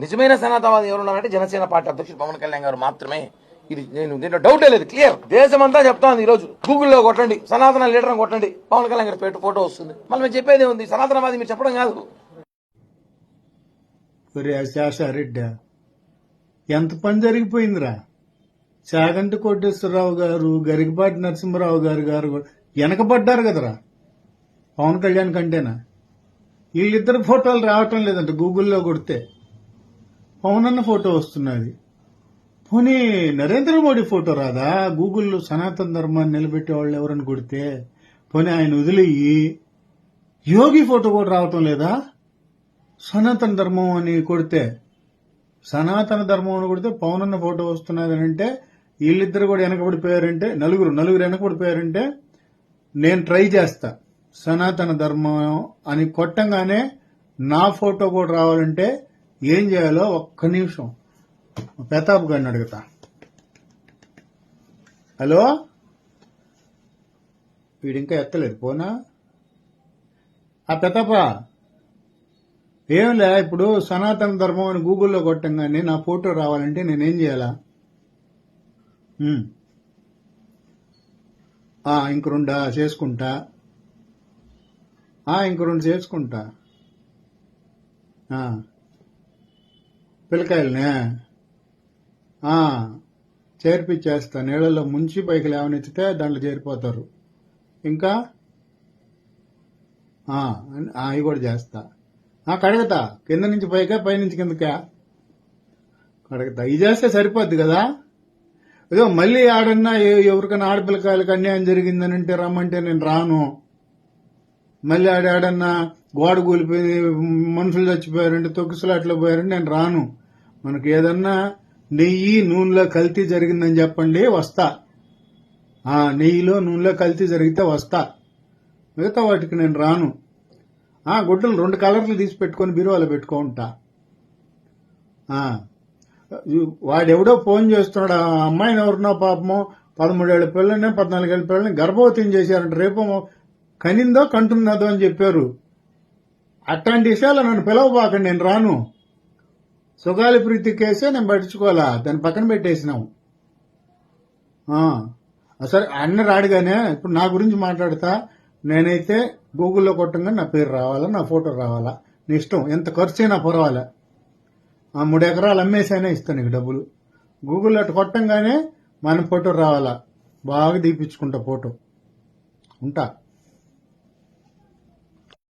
నిజమైన సనాతనవాది ఎవరున్నారంటే జనసేన పార్టీ అధ్యక్షుడు పవన్ కళ్యాణ్ గారు మాత్రమే. ఇది నేను దీంట్లో డౌటే లేదు, క్లియర్. దేశమంతా చెప్తాను ఈ రోజు, గూగుల్లో కొట్టండి సనాతన లీడర్ అని కొట్టండి, పవన్ కళ్యాణ్ గారి ఫోటో వస్తుంది. మళ్ళీ మేము చెప్పేది ఉంది, సనాతనవాది మీరు చెప్పడం కాదు. శేషారెడ్డి ఎంత పని జరిగిపోయిందిరా. చాగంటి కోటేశ్వరరావు గారు, గరికపాటి నరసింహరావు గారు వెనకబడ్డారు కదరా పవన్ కళ్యాణ్ కంటేనా. వీళ్ళిద్దరు ఫోటోలు రావటం లేదంట. గూగుల్లో కొడితే పవన్ అన్న ఫోటో వస్తున్నది. పోనీ నరేంద్ర మోడీ ఫోటో రాదా? గూగుల్లో సనాతన ధర్మాన్ని నిలబెట్టే వాళ్ళు ఎవరని కొడితే, పోనీ ఆయన వదిలేయి యోగి ఫోటో కూడా రావటం లేదా? సనాతన ధర్మం అని కొడితే, సనాతన ధర్మం అని కొడితే పవన్ అన్న ఫోటో వస్తున్నది అంటే, వీళ్ళిద్దరు కూడా వెనకబడిపోయారంటే, నలుగురు వెనకబడిపోయారంటే నేను ట్రై చేస్తా. సనాతన ధర్మం అని కొట్టంగానే నా ఫోటో కూడా రావాలంటే ఏం చేయాలో ఒక్క నిమిషం ప్రతాప్ గారిని అడుగుతా. హలో, వీడింకా ఎత్తలేదు పోనా? ఆ ప్రతాప ఏంలే, ఇప్పుడు సనాతన ధర్మం అని గూగుల్లో కొట్టంగానే నా ఫోటో రావాలంటే నేనేం చేయాలా? ఇంక రెండా చేసుకుంటా. ఇంక రెండు చేసుకుంటా. పిల్లకాయలనే చేర్పిచ్చేస్తా. నీళ్ళల్లో ముంచి పైకి లేవనెత్తితే దాంట్లో చేరిపోతారు. ఇంకా అవి కూడా చేస్తా. కడగతా, కింద నుంచి పైకా, పైనుంచి కిందకా కడగతా. ఇది చేస్తే సరిపోద్ది కదా. ఏదో మళ్ళీ ఆడన్నా ఎవరికైనా ఆడపిల్లకాయలకు అన్యాయం జరిగిందని అంటే రమ్మంటే నేను రాను. మళ్ళీ ఆడన్నా గోడ కూలిపోయి మనుషులు చచ్చిపోయారంటే, తొక్కిసలాట్లో పోయారంటే నేను రాను. మనకు ఏదన్నా నెయ్యి నూనెలో కల్తీ జరిగిందని చెప్పండి, వస్తా. నెయ్యిలో నూనెలో కల్తీ జరిగితే వస్తా. మిగతా వాటికి నేను రాను. గుడ్డలు 2 కలర్లు తీసి పెట్టుకొని బీరువాలో పెట్టుకుంటా. వాడెవడో ఫోన్ చేస్తున్నాడు, ఆ అమ్మాయిని ఎవరినో పాపమో 13 ఏళ్ల పిల్లని 14 ఏళ్ల పిల్లని గర్భవతిని చేశారంట. రేపు కనిందో కంటున్నదో అని చెప్పారు. అట్లాంటి విషయాలు నన్ను పిలవబాకండి, నేను రాను. సుగాలి ప్రీతి కేసే నేను పట్టించుకోవాలా, దాన్ని పక్కన పెట్టేసినాం. సరే అన్న రాడుగానే ఇప్పుడు నా గురించి మాట్లాడతా. నేనైతే గూగుల్లో కొట్టంగా నా పేరు రావాలా, నా ఫోటో రావాలా, నీ ఇష్టం. ఎంత ఖర్చు అయినా పర్వాలా. 3 ఎకరాలు అమ్మేసైనా ఇస్తాను నీకు డబ్బులు. గూగుల్లో అటు కొట్టంగానే మన ఫోటో రావాలా. బాగా తీపించుకుంటా ఫోటో. ఉంటా.